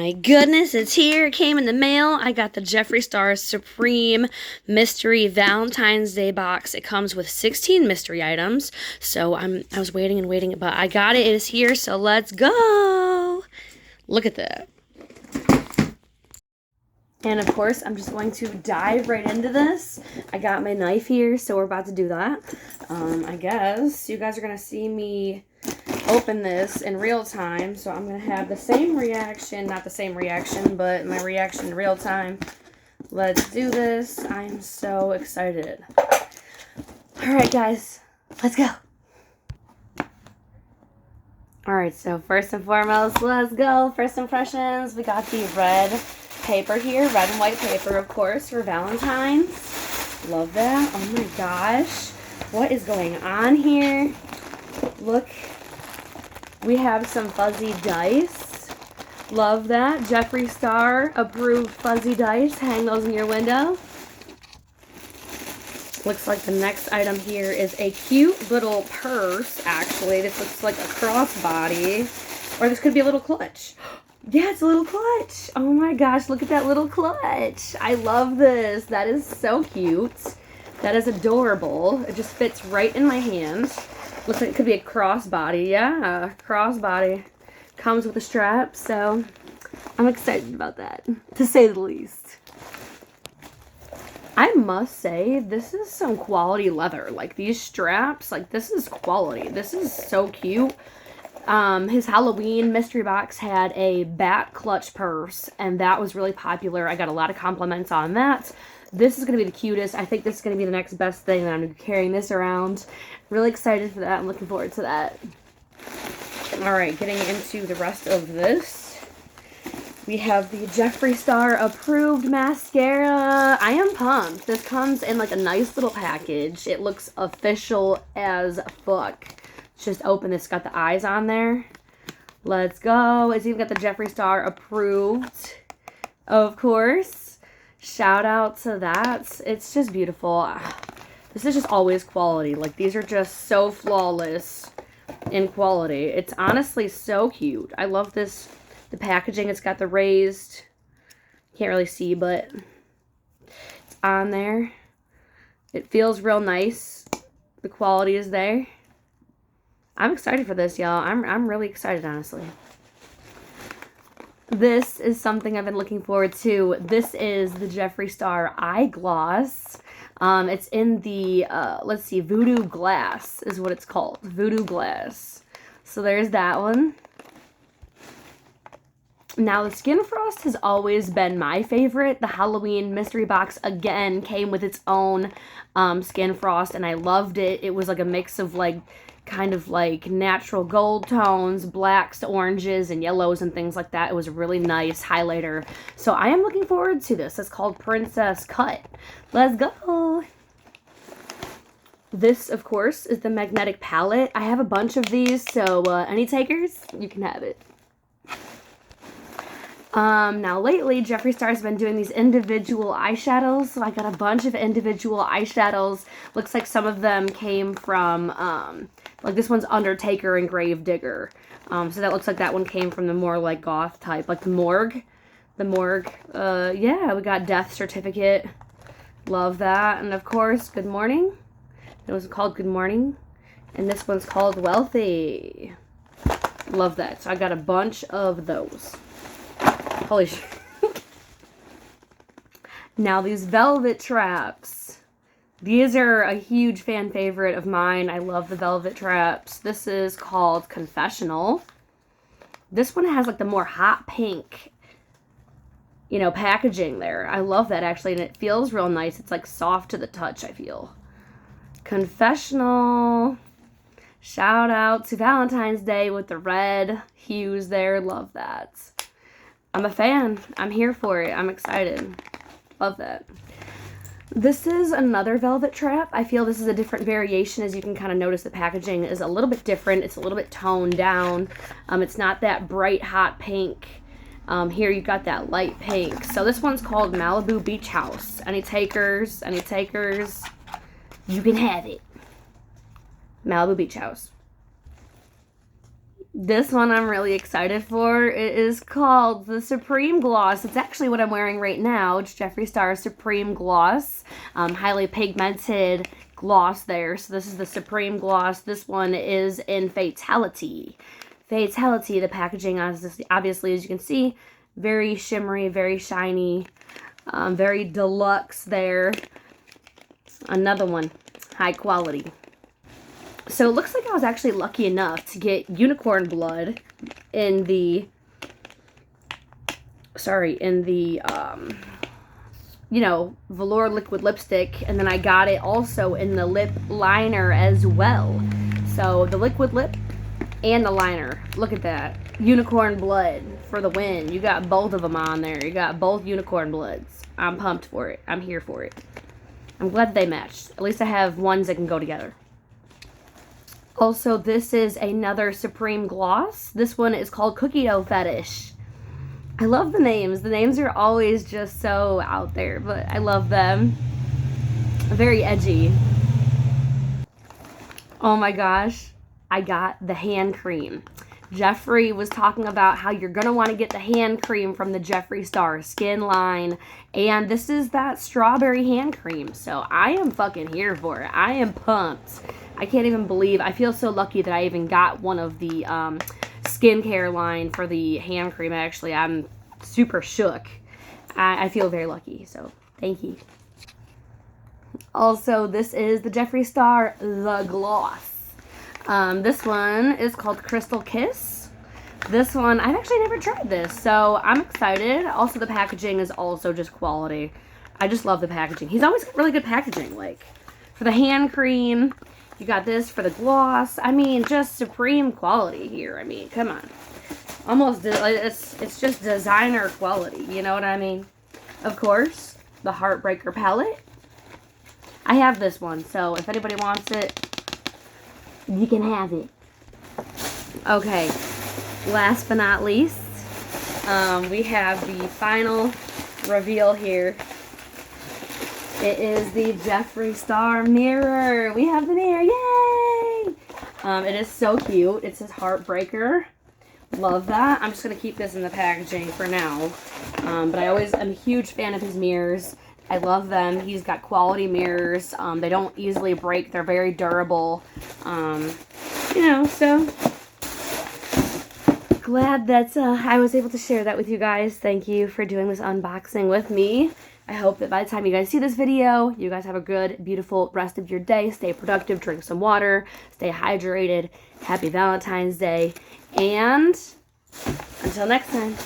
my goodness, it's here. It came in the mail. I got the Jeffree Star Supreme Mystery Valentine's Day box. It comes with 16 mystery items. So I was waiting and waiting, but I got it. It is here, so let's go. Look at that. And of course, I'm just going to dive right into this. I got my knife here, so we're about to do that. I guess you guys are going to see me open this in real time, so I'm going to have the same reaction, not the same reaction, but my reaction in real time. Let's do this. I am so excited. Alright guys, let's go. Alright, so first and foremost, let's go. First impressions, we got the red paper here, red and white paper, of course, for Valentine's. Love that. Oh my gosh. What is going on here? Look. We have some fuzzy dice. Love that. Jeffree Star approved fuzzy dice. Hang those in your window. Looks like the next item here is a cute little purse, actually. This looks like a crossbody. Or this could be a little clutch. Yeah, it's a little clutch. Oh my gosh, look at that little clutch. I love this. That is so cute. That is adorable. It just fits right in my hand. Looks like it could be a crossbody. Yeah, crossbody. Comes with a strap, so I'm excited about that, to say the least. I must say, this is some quality leather. Like, these straps, like, this is quality. This is so cute. His Halloween mystery box had a bat clutch purse, and that was really popular. I got a lot of compliments on that. This is going to be the cutest. I think this is going to be the next best thing that I'm going to be carrying this around. Really excited for that. I'm looking forward to that. Alright, getting into the rest of this. We have the Jeffree Star approved mascara. I am pumped. This comes in like a nice little package. It looks official as fuck. Let's just open this. Got the eyes on there. Let's go. It's even got the Jeffree Star approved. Of course. Shout out to that. It's just beautiful. This is just always quality. Like, these are just so flawless in quality. It's honestly so cute. I love this. The packaging, it's got the raised, can't really see, but it's on there. It feels real nice. The quality is there. I'm excited for this, y'all. I'm really excited, honestly. This is something I've been looking forward to. This is the Jeffree Star eye gloss. It's in the, let's see, Voodoo Glass is what it's called. Voodoo Glass. So there's that one. Now, the Skin Frost has always been my favorite. The Halloween mystery box, again, came with its own Skin Frost, and I loved it. It was like a mix of, like, kind of like natural gold tones, blacks, oranges, and yellows, and things like that. It was a really nice highlighter. So I am looking forward to this. It's called Princess Cut. Let's go! This, of course, is the magnetic palette. I have a bunch of these, so any takers, you can have it. Now lately, Jeffree Star's been doing these individual eyeshadows, so I got a bunch of individual eyeshadows. Looks like some of them came from, like this one's Undertaker and Gravedigger. So that looks like that one came from the more, like, goth type, like the Morgue. The Morgue. Yeah, we got Death Certificate. Love that. And of course, Good Morning. It was called Good Morning. And this one's called Wealthy. Love that. So I got a bunch of those. Holy shit. Now these velvet traps. These are a huge fan favorite of mine. I love the velvet traps. This is called Confessional. This one has like the more hot pink, you know, packaging there. I love that actually, and it feels real nice. It's like soft to the touch, I feel. Confessional. Shout out to Valentine's Day with the red hues there. Love that. I'm a fan. I'm here for it. I'm excited. Love that. This is another velvet trap. I feel this is a different variation. As you can kind of notice, the packaging is a little bit different. It's a little bit toned down. It's not that bright, hot pink. Here you've got that light pink. So this one's called Malibu Beach House. Any takers? Any takers? You can have it. Malibu Beach House. This one I'm really excited for. It is called the Supreme Gloss. It's actually what I'm wearing right now. It's Jeffree Star Supreme Gloss. Highly pigmented gloss there. So this is the Supreme Gloss. This one is in Fatality. Fatality, the packaging, obviously, as you can see, very shimmery, very shiny, very deluxe there. Another one, high quality. So it looks like I was actually lucky enough to get unicorn blood in the, you know, velour liquid lipstick. And then I got it also in the lip liner as well. So the liquid lip and the liner. Look at that. Unicorn blood for the win. You got both of them on there. You got both unicorn bloods. I'm pumped for it. I'm here for it. I'm glad they matched. At least I have ones that can go together. Also, this is another Supreme Gloss. This one is called Cookie Dough Fetish. I love the names. The names are always just so out there, but I love them. Very edgy. Oh my gosh. I got the hand cream. Jeffree was talking about how you're going to want to get the hand cream from the Jeffree Star skin line. And this is that strawberry hand cream. So I am fucking here for it. I am pumped. I can't even believe. I feel so lucky that I even got one of the skincare line for the hand cream. Actually, I'm super shook. I feel very lucky. So thank you. Also, this is the Jeffree Star The Gloss. This one is called Crystal Kiss. This one, I've actually never tried this, so I'm excited. Also, the packaging is also just quality. I just love the packaging. He's always got really good packaging, like for the hand cream. You got this for the gloss. I mean, just supreme quality here. I mean, come on. Almost, it's just designer quality, you know what I mean? Of course, the Heartbreaker palette. I have this one, so if anybody wants it, you can have it. Okay, last but not least, we have the final reveal here. It is the Jeffree Star mirror. We have the mirror, yay! It is so cute. It says Heartbreaker. Love that. I'm just going to keep this in the packaging for now. But I always am a huge fan of his mirrors. I love them. He's got quality mirrors. They don't easily break. They're very durable. You know, so glad that I was able to share that with you guys. Thank you for doing this unboxing with me. I hope that by the time you guys see this video, you guys have a good, beautiful rest of your day. Stay productive, drink some water, stay hydrated. Happy Valentine's Day. And until next time.